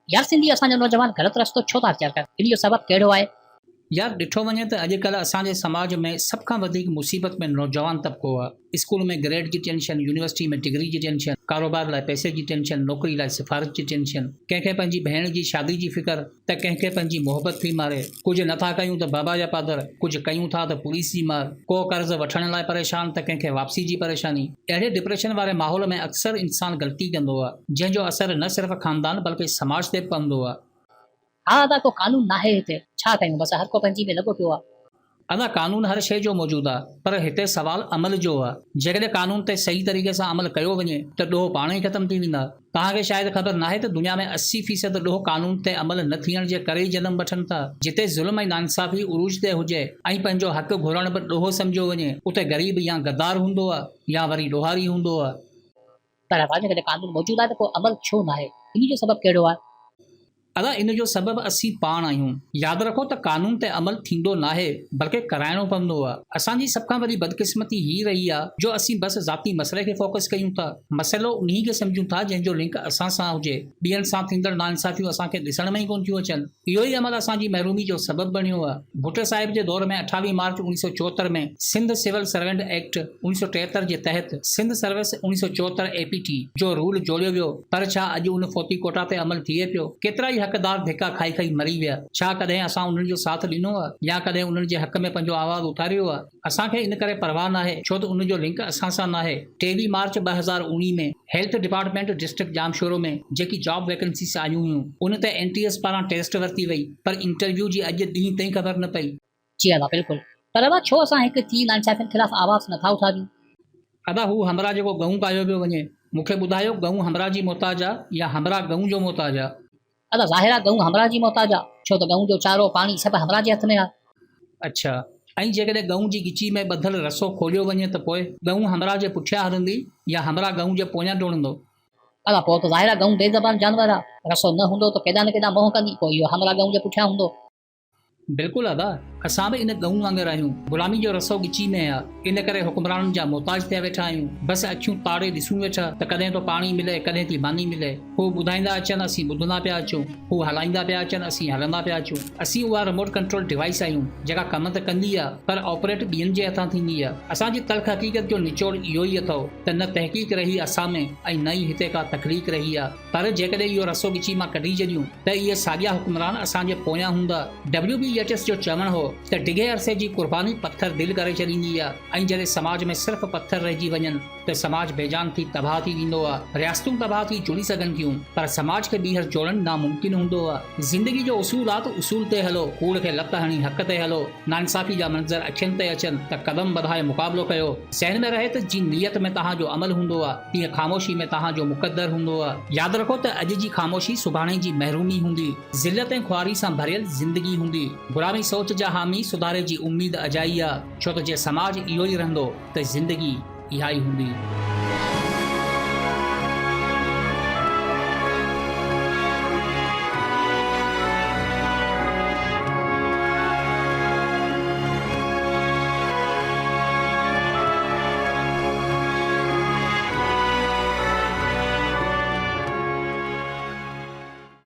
यार सिंधी असांजा नौजवान ग़लति रस्तो छो था अख़्तियार कनि? इन जो सबबु कहिड़ो आहे? यार ॾिठो वञे त अॼुकल्ह असांजे समाज में सभ खां वधीक मुसीबत में नौजवान तबिको आहे। स्कूल में ग्रेड जी टेंशन, यूनिवर्सिटी में डिग्री जी टेंशन, कारोबार लाइ पैसे जी टेंशन, नौकरी लाइ सिफारिश जी टेंशन, कंहिंखे पंहिंजी भेण जी शादी जी फिकर, त कंहिंखे पंहिंजी मोहबत थी मारे, कुझु नथा कयूं त बाबा जा पादर, कुझु कयूं था त पुलिस जी मार, को कर्ज़ वठण लाइ परेशान त कंहिंखे वापसी जी परेशानी। अहिड़े डिप्रेशन वारे माहौल में अक्सर इंसान ग़लती कंदो आहे, जंहिंजो असर न सिर्फ़ ख़ानदान बल्कि समाज ते पवंदो आहे। हा अदा को कानून नाहे हिते, छा कयूं? बसि हर को पंहिंजी में लॻो पियो आहे। अदा कानून हर शइ जो मौजूदु आहे, पर हिते सवाल अमल जो आहे। जेकॾहिं कानून ते सही तरीक़े सां अमल कयो वञे त ॾोह पाण ई ख़तमु थी वेंदा। तव्हांखे शायदि ख़बर नाहे त दुनिया में 80% ॾोह कानून ते अमल न थियण जे करे ई जनम वठनि था। जिते ज़ुल्म ऐं नाइंसाफ़ी उरूज ते हुजे ऐं पंहिंजो हक़ घुरण बि ॾोह सम्झो वञे, उते ग़रीब या गद्दार हूंदो आहे या वरी ॾोहारी हूंदो आहे। पर अदा जेकॾहिं कानून मौजूदु आहे त पोइ अमल छो नाहे? इन जो सबबु कहिड़ो आहे? अदा इन जो सबबु असीं पाण आहियूं। यादि रखो त कानून ते अमल थींदो नाहे बल्कि कराइणो पवंदो आहे। असांजी सभ खां वॾी बदकिस्मती ही रही आहे जो असीं बसि ज़ाती मसइले खे फोकस कयूं था। मसइलो उन्ही खे सम्झूं था जंहिंजो लिंक असां सां हुजे। ॿियनि सां थींदड़ नाइंसाफ़ियूं असांखे ॾिसण में ई कोन थियूं अचनि। इहो ई अमल असांजी महरूमी जो सबबु बणियो आहे। भुट्टो साहिब जे दौर में 28 मार्च 1974 में सिंध सिविल सर्वेंट एक्ट 1973 जे तहत सिंध सर्विस 1974 APT जो रूल जोड़ियो वियो। पर छा अॼु उन फोती कोटा ते अमल थिए पियो? केतिरा ई हक़दार धिका खाई खाई मरी विया। छा कॾहिं असां उन्हनि जो साथ ॾिनो आहे या कॾहिं उन्हनि जे हक़ में पंहिंजो आवाज़ उथारियो आहे? असांखे इन करे परवाह नाहे छो त उन जो लिंक असां सां नाहे। 23 मार्च 2019 में हेल्थ डिपार्टमेंट डिस्ट्रिक्ट जामशोरो में जेकी जॉब वैकेंसीस आयूं हुयूं उन ते NTS पारां टेस्ट वरिती वई, पर इंटरव्यू जी अॼु ॾींहं ताईं ख़बर न पई। जी अदा बिल्कुलु। पर अदा छो असां हिकु थी नाइंसाफ़ियुनि ख़िलाफ़ आवाज़ नथा उथारियूं? अदा हू हमरा जेको गऊं पायो पियो वञे, मूंखे ॿुधायो गऊं हमरा जी मोहताज आहे या हमरा गऊं जो मोहताज आहे? अदा ज़ाहिर गऊं हमरा जी मोहताज आहे, छो त गऊं जो चारो पाणी सभु हमरा जे हथ में आहे। अच्छा, ऐं जेकॾहिं गऊं जी गिची में ॿधल रसो खोलियो वञे त पोइ गऊं हमरा जे पुठियां हलंदी या हमरा गऊं जे पोयां डोड़ंदो? अदा पोइ त ज़ाहिर गऊं बेज़बान जानवर आहे। रसो न हूंदो त केॾा न केॾा मोह कंदी, पोइ इहो हमरा गऊं जे पुठियां हूंदो। बिल्कुलु अदा, असां बि इन गऊं वांगुरु आहियूं। गुलामी जो रसो गिची में आहे, इन करे हुक्मराननि जा मोहताज थिया वेठा आहियूं। बसि अखियूं ताड़े ॾिसूं वेठा त कॾहिं तो पाणी मिले, कॾहिं थी मानी मिले। हू ॿुधाईंदा अचनि, असीं ॿुधंदा पिया अचूं। हू हलाईंदा पिया अचनि, असीं हलंदा पिया अचूं। असीं उहा रिमोट कंट्रोल डिवाइस आहियूं जेका कम त कंदी आहे पर ऑपरेट ॿियनि जे हथां थींदी आहे। असांजी तल्ख़ हक़ीक़त जो निचोड़ इहो ई अथव त न तहक़ीक़ रही असां में ऐं न ई हिते का तख़लीक़ रही आहे। पर जेकॾहिं इहो रसो गिची मां कढी छॾियूं त इहे साॻिया हुक्मरान असांजे पोयां हूंदा। WB येटिस जो चवणु हो त डिघे अरसे जी कुर्बानी पत्थर दिलि करे छॾींदी आहे, ऐं जॾहिं समाज में सिर्फ़ पत्थर रहिजी वञनि त समाज बेजान थी तबाह थी वेंदो आहे। रियासतूं तबाह थी जुड़ी सघनि थियूं पर समाज खे ॿीहर जोड़णु नामुमकिन हूंदो आहे। ज़िंदगी जो उसूल आहे त उसूल ते हलो, कूड़ खे लत हणी हक़ ते हलो। नाइंसाफ़ी जा मंज़र अखियुनि ते अचनि त क़दम वधाए मुक़ाबिलो कयो। ज़हन में रहे त जीअं नियत में तव्हांजो अमल हूंदो आहे तीअं ख़ामोशी में तव्हांजो मुक़दर हूंदो आहे। यादि रखो त अॼु जी ख़ामोशी सुभाणे जी महरूमी हूंदी, ज़िल्लत ऐं ख़ुआरी सां भरियल ज़िंदगी हूंदी। गुलामी सोच जा हामी सुधारे जी उम्मीद अजाई आहे, छो त जे समाज इहो ई रहंदो त ज़िंदगी इहा ई हूंदी।